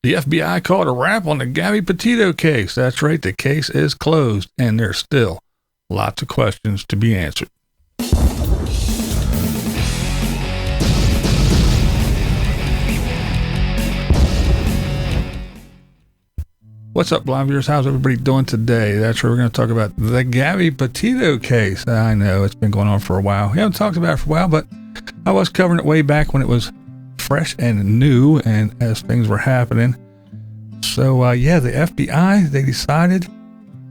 The FBI called a wrap on the Gabby Petito case. That's right, the case is closed, and there's still lots of questions to be answered. What's up, BlindViews? How's everybody doing today? That's where we're going to talk about the Gabby Petito case. I know it's been going on for a while. We haven't talked about it for a while, but I was covering it way back when it was fresh and new and as things were happening. So, the FBI, they decided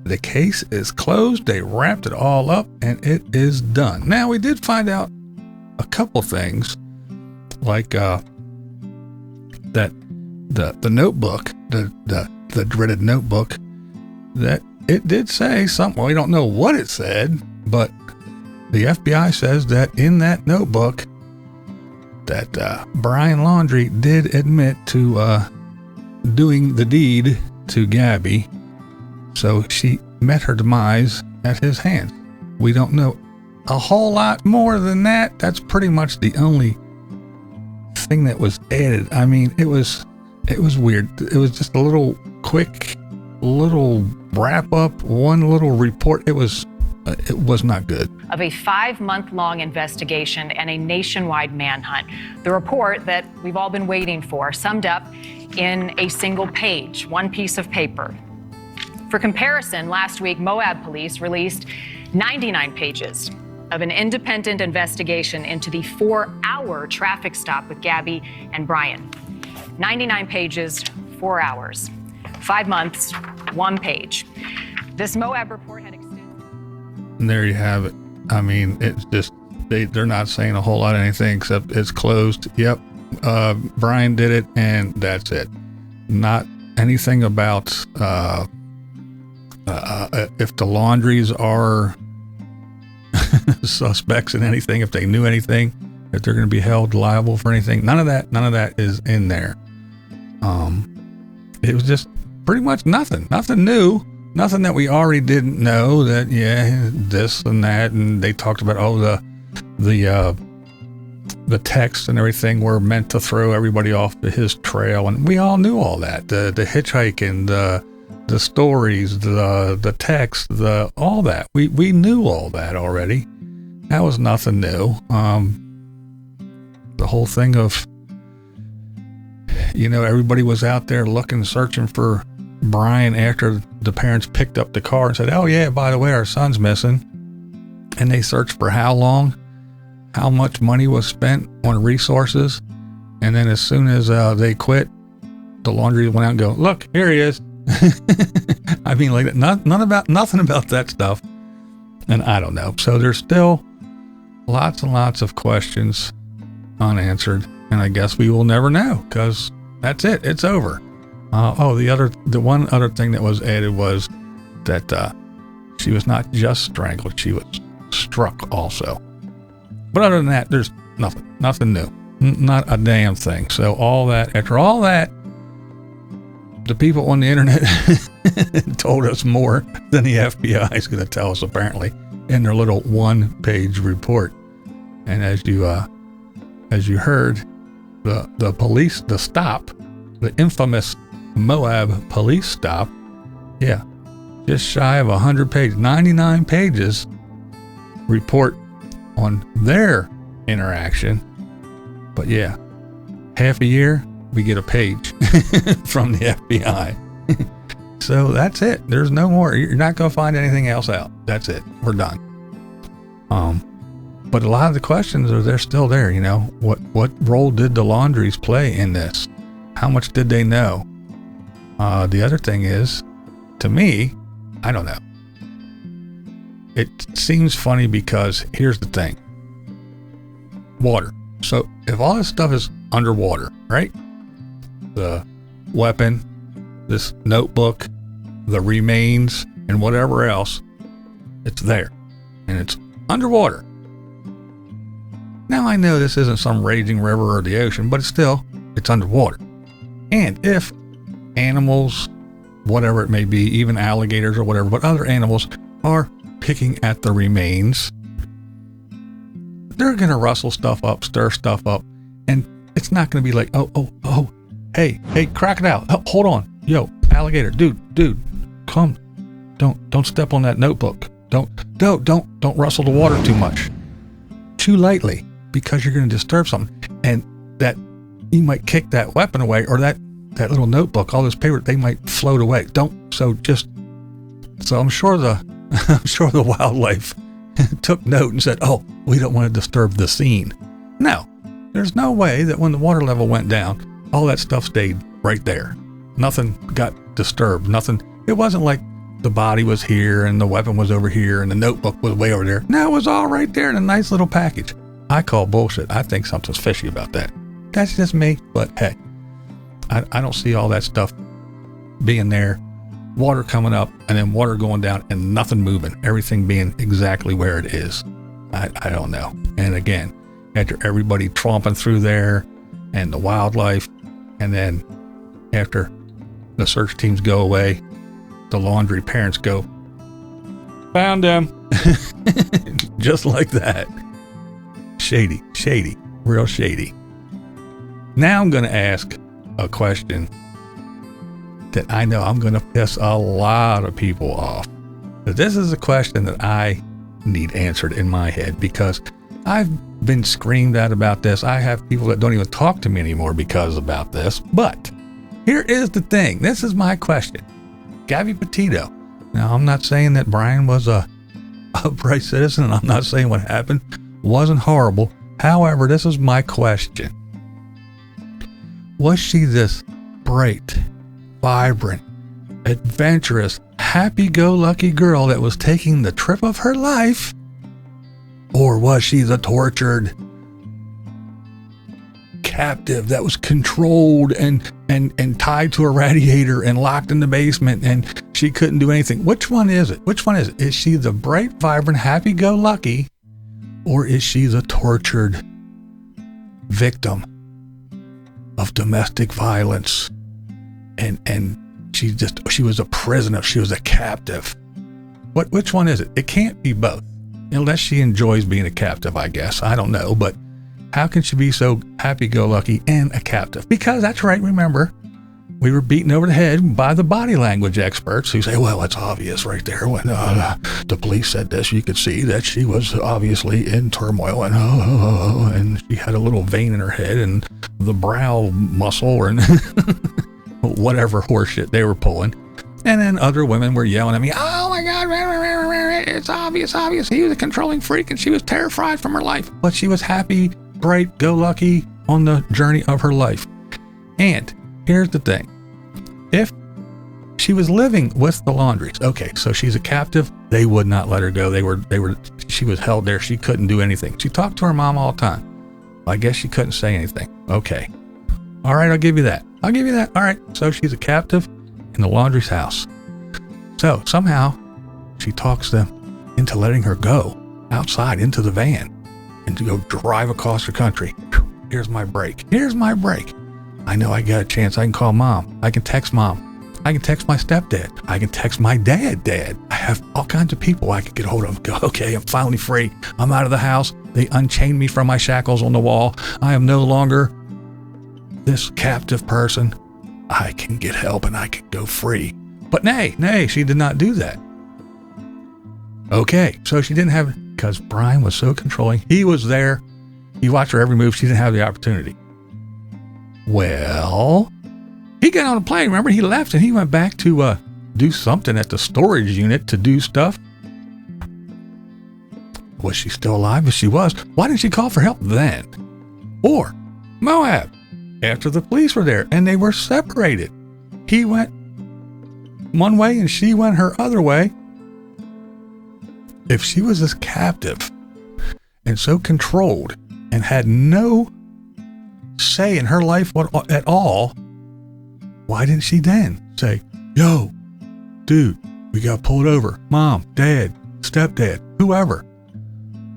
the case is closed. They wrapped it all up and it is done. Now, we did find out a couple things, like that the notebook, the dreaded notebook, that it did say something. Well, we don't know what it said, but the FBI says that in that notebook that Brian Laundrie did admit to doing the deed to Gabby, so she met her demise at his hands. We don't know a whole lot more than that. That's pretty much the only thing that was added. I mean, it was weird. It was just a little quick little wrap up, one little report. It was not good. Of a 5-month-long investigation and a nationwide manhunt. The report that we've all been waiting for, summed up in a single page, one piece of paper. For comparison, last week, Moab Police released 99 pages of an independent investigation into the 4-hour traffic stop with Gabby and Brian. 99 pages, 4 hours. 5 months, 1 page. This Moab report had extended. And there you have it. I mean, it's just, they're not saying a whole lot of anything except it's closed. Yep. Brian did it and that's it. Not anything about if the Laundries are suspects in anything, if they knew anything, if they're going to be held liable for anything. None of that is in there. It was just pretty much nothing new, nothing that we already didn't know, that this and that. And they talked about the text and everything were meant to throw everybody off to his trail, and we all knew all that. The hitchhiking, the stories, the text, all that. We knew all that already. That was nothing new. The whole thing of, everybody was out there searching for Brian after the parents picked up the car and said, "Oh yeah, by the way, our son's missing." And they searched for how long, how much money was spent on resources. And then as soon as they quit, the Laundries went out and go, "Look, here he is." I mean, like nothing about that stuff. And I don't know. So there's still lots and lots of questions unanswered. And I guess we will never know, because that's it. It's over. The one other thing that was added was that she was not just strangled, she was struck also. But other than that, there's nothing new, not a damn thing. So after all that, the people on the internet told us more than the FBI is going to tell us, apparently, in their little 1-page report. And as you heard, the police, the stop, the infamous Moab Police stop, just shy of 100 pages, 99 pages report on their interaction. But half a year we get a page from the FBI. So that's it. There's no more. You're not going to find anything else out. That's it. We're done. But a lot of the questions they're still there. What role did the Laundries play in this? How much did they know? The other thing is, to me, I don't know. It seems funny because here's the thing. Water. So if all this stuff is underwater, right? The weapon, this notebook, the remains, and whatever else, it's there. And it's underwater. Now I know this isn't some raging river or the ocean, but it's underwater. And if animals, whatever it may be, even alligators or whatever, but other animals are picking at the remains, they're going to rustle stuff up, stir stuff up, and it's not going to be like, oh, Hey, crack it out. Hold on. Yo, alligator, dude, come. Don't step on that notebook. Don't rustle the water too much. Too lightly, because you're going to disturb something. And that you might kick that weapon away, or that little notebook, all this paper, they might float away. So I'm sure the wildlife took note and said, oh, we don't want to disturb the scene. No, there's no way that when the water level went down, all that stuff stayed right there. Nothing got disturbed. Nothing. It wasn't like the body was here and the weapon was over here and the notebook was way over there. No, it was all right there in a nice little package. I call bullshit. I think something's fishy about that. That's just me, but hey, I don't see all that stuff being there, water coming up and then water going down and nothing moving, everything being exactly where it is. I don't know. And again, after everybody tromping through there and the wildlife, and then after the search teams go away, the Laundrie parents go, found them. Just like that. Shady, real shady. Now I'm going to ask a question that I know I'm going to piss a lot of people off. But this is a question that I need answered in my head because I've been screamed at about this. I have people that don't even talk to me anymore because about this. But here is the thing. This is my question. Gabby Petito. Now, I'm not saying that Brian was a upright citizen, and I'm not saying what happened wasn't horrible. However, this is my question. Was she this bright, vibrant, adventurous, happy-go-lucky girl that was taking the trip of her life? Or was she the tortured captive that was controlled and tied to a radiator and locked in the basement and she couldn't do anything? Which one is it? Is she the bright, vibrant, happy-go-lucky, or is she the tortured victim of domestic violence? And she was a prisoner. She was a captive. Which one is it? It can't be both. Unless she enjoys being a captive, I guess. I don't know, but how can she be so happy-go-lucky and a captive? Because that's right, remember, we were beaten over the head by the body language experts who say, well, it's obvious right there. When the police said this, you could see that she was obviously in turmoil and she had a little vein in her head and the brow muscle and whatever horseshit they were pulling. And then other women were yelling at me, oh my God, it's obvious. He was a controlling freak and she was terrified from her life. But she was happy, bright, go-lucky on the journey of her life. And here's the thing. If she was living with the Laundries, okay, so she's a captive, they would not let her go. She was held there. She couldn't do anything. She talked to her mom all the time. I guess she couldn't say anything. Okay. All right, I'll give you that. All right. So she's a captive in the Laundries house. So somehow she talks them into letting her go outside into the van and to go drive across the country. Here's my break. I know I got a chance. I can call mom. I can text mom. I can text my stepdad. I can text my dad. I have all kinds of people I can get hold of. Go, okay, I'm finally free. I'm out of the house. They unchained me from my shackles on the wall. I am no longer this captive person. I can get help and I can go free. But nay, she did not do that. Okay, so she didn't have, because Brian was so controlling. He was there. He watched her every move. She didn't have the opportunity. Well, he got on a plane. Remember, he left and he went back to do something at the storage unit to do stuff. Was she still alive? If she was, why didn't she call for help then? Or Moab, after the police were there and they were separated. He went one way and she went her other way. If she was this captive and so controlled and had no say in her life at all, why didn't she then say, yo, dude, we got pulled over. Mom, dad, stepdad, whoever,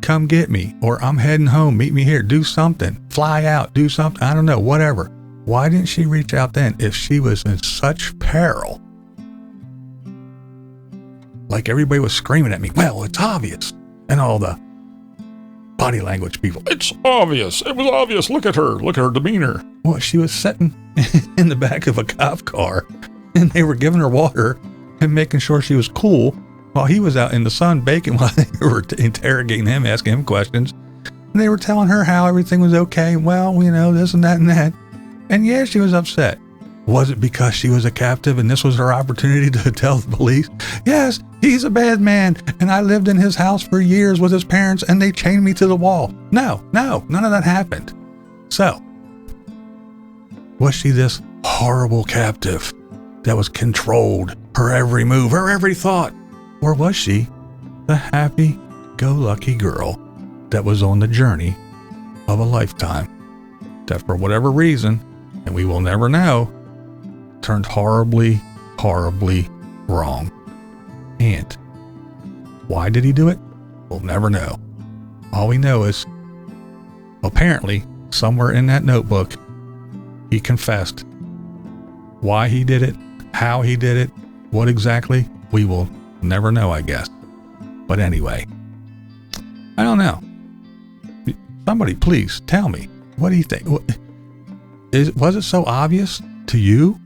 come get me, or I'm heading home, meet me here, do something, fly out, do something, I don't know, whatever. Why didn't she reach out then if she was in such peril? Like everybody was screaming at me, well, it's obvious. And all the body language people, it's obvious. It was obvious. Look at her demeanor. Well, she was sitting in the back of a cop car, and they were giving her water and making sure she was cool while he was out in the sun baking while they were interrogating him, asking him questions. And they were telling her how everything was okay. Well, you know, this and that and that. And yeah, she was upset. Was it because she was a captive and this was her opportunity to tell the police? Yes, he's a bad man, and I lived in his house for years with his parents, and they chained me to the wall. No, none of that happened. So, was she this horrible captive that was controlled, her every move, her every thought? Or was she the happy-go-lucky girl that was on the journey of a lifetime that for whatever reason, and we will never know, turned horribly, horribly wrong? And why did he do it? We'll never know. All we know is, apparently, somewhere in that notebook, he confessed. Why he did it, how he did it, what exactly, we will never know, I guess. But anyway, I don't know. Somebody please tell me, what do you think? Was it so obvious to you?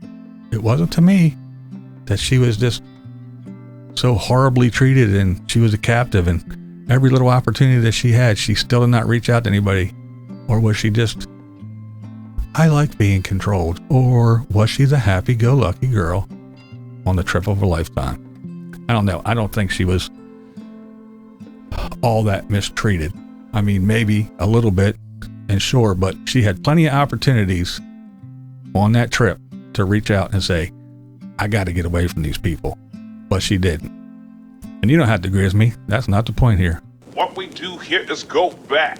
It wasn't to me that she was just so horribly treated and she was a captive, and every little opportunity that she had, she still did not reach out to anybody. Or was she just, I like being controlled? Or was she the happy-go-lucky girl on the trip of a lifetime? I don't know. I don't think she was all that mistreated. I mean, maybe a little bit, and sure, but she had plenty of opportunities on that trip to reach out and say, I got to get away from these people. But she didn't. And you don't have to agree with me. That's not the point here. What we do here is go back.